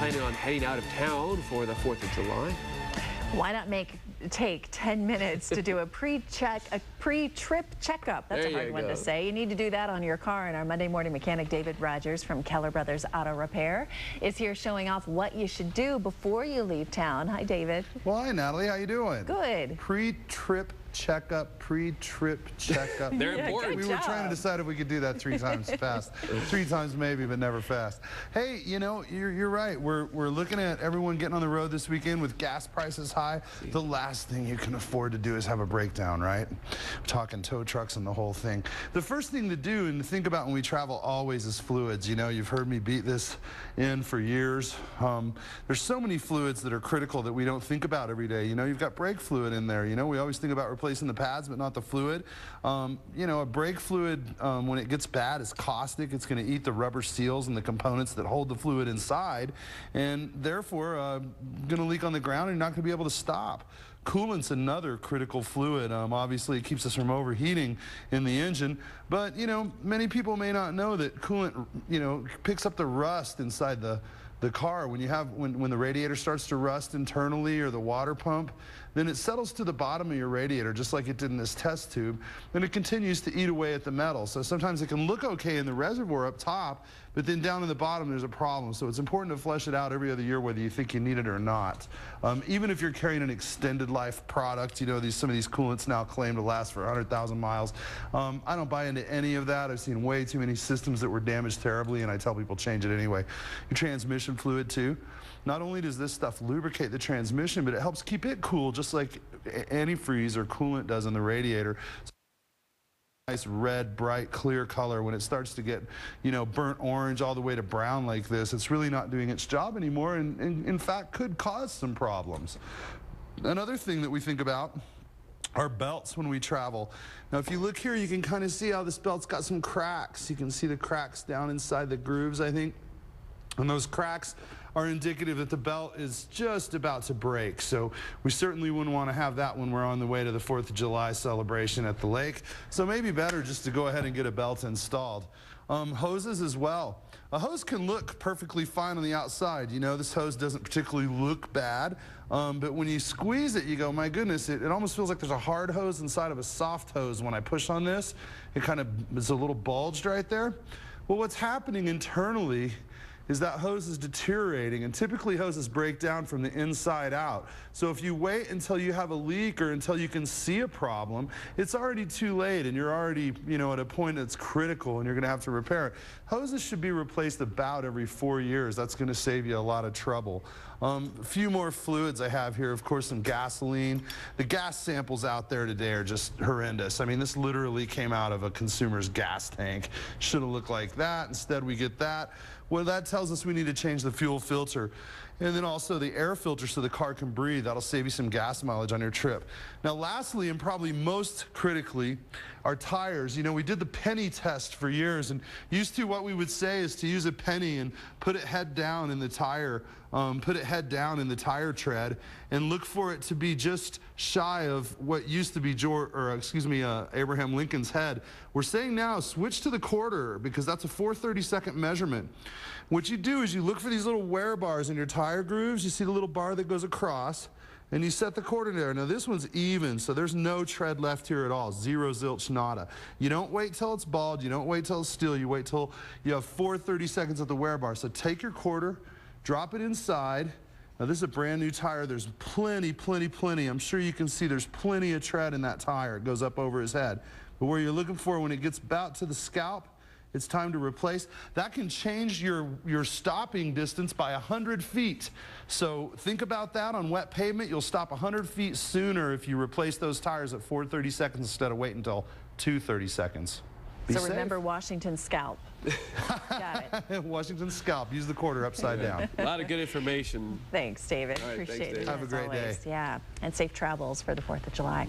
planning on heading out of town for the 4th of July? Why not take 10 minutes to do a pre-trip checkup? That's a hard one to say. You need to do that on your car, and our Monday morning mechanic David Rogers from Keller Brothers Auto Repair is here showing off what you should do before you leave town. Hi, David. Well, hi, Natalie. How you doing? Good. Pre-trip checkup, pre-trip checkup. They're important. We were trying to decide if we could do that 3 times fast. 3 times maybe, but never fast. Hey, you know, you're right. We're looking at everyone getting on the road this weekend with gas prices high. The last thing you can afford to do is have a breakdown, right? We're talking tow trucks and the whole thing. The first thing to do and to think about when we travel always is fluids. You know, you've heard me beat this in for years. There's so many fluids that are critical that we don't think about every day. You know, you've got brake fluid in there. You know, we always think about replacing the pads but not the fluid. You know, a brake fluid when it gets bad is caustic. It's going to eat the rubber seals and the components that hold the fluid inside, and therefore going to leak on the ground and you're not going to be able to stop. Coolant's another critical fluid. Obviously it keeps us from overheating in the engine, but you know, many people may not know that coolant, you know, picks up the rust inside the car. When the radiator starts to rust internally, or the water pump, then it settles to the bottom of your radiator just like it did in this test tube, and it continues to eat away at the metal. So sometimes it can look okay in the reservoir up top, but then down in the bottom there's a problem. So it's important to flush it out every other year whether you think you need it or not. Even if you're carrying an extended life product, you know, some of these coolants now claim to last for 100,000 miles. I don't buy into any of that. I've seen way too many systems that were damaged terribly, and I tell people change it anyway. Your transmission fluid too. Not only does this stuff lubricate the transmission, but it helps keep it cool just like antifreeze or coolant does in the radiator. Nice red, bright, clear color. When it starts to get, you know, burnt orange all the way to brown like this, it's really not doing its job anymore, and in fact could cause some problems. Another thing that we think about are belts when we travel. Now if you look here, you can kind of see how this belt's got some cracks. You can see the cracks down inside the grooves, I think. And those cracks are indicative that the belt is just about to break. So we certainly wouldn't want to have that when we're on the way to the 4th of July celebration at the lake. So maybe better just to go ahead and get a belt installed. Hoses as well. A hose can look perfectly fine on the outside. You know, this hose doesn't particularly look bad, but when you squeeze it, you go, my goodness, it almost feels like there's a hard hose inside of a soft hose. When I push on this, it kind of is a little bulged right there. Well, what's happening internally is that hose is deteriorating, and typically hoses break down from the inside out. So if you wait until you have a leak or until you can see a problem, it's already too late and you're already, you know, at a point that's critical and you're gonna have to repair it. Hoses should be replaced about every 4 years. That's gonna save you a lot of trouble. A few more fluids I have here, of course, some gasoline. The gas samples out there today are just horrendous. I mean, this literally came out of a consumer's gas tank. Should have looked like that. Instead we get that. Well, that tells us we need to change the fuel filter, and then also the air filter so the car can breathe. That'll save you some gas mileage on your trip. Now lastly, and probably most critically, our tires. You know, we did the penny test for years, and used to what we would say is to use a penny and put it head down in the tire, tread, and look for it to be just shy of what used to be Abraham Lincoln's head. We're saying now switch to the quarter, because that's a 4/32 measurement. What you do is you look for these little wear bars in your tire grooves. You see the little bar that goes across, and you set the quarter there. Now this one's even, so there's no tread left here at all. Zero, zilch, nada. You don't wait till it's bald. You don't wait till it's steel. You wait till you have 4/32 at the wear bar. So take your quarter, drop it inside. Now this is a brand new tire. There's plenty. I'm sure you can see there's plenty of tread in that tire. It goes up over his head. But where you're looking for, when it gets about to the scalp, it's time to replace. That can change your stopping distance by 100 feet. So think about that on wet pavement. You'll stop 100 feet sooner if you replace those tires at 4/32 instead of waiting until 2/32. Be safe. Remember Washington scalp. Got it. Washington scalp. Use the quarter upside down. A lot of good information. Thanks, David. All right, Appreciate thanks, David. it. Have a great day. Yeah, and safe travels for the 4th of July.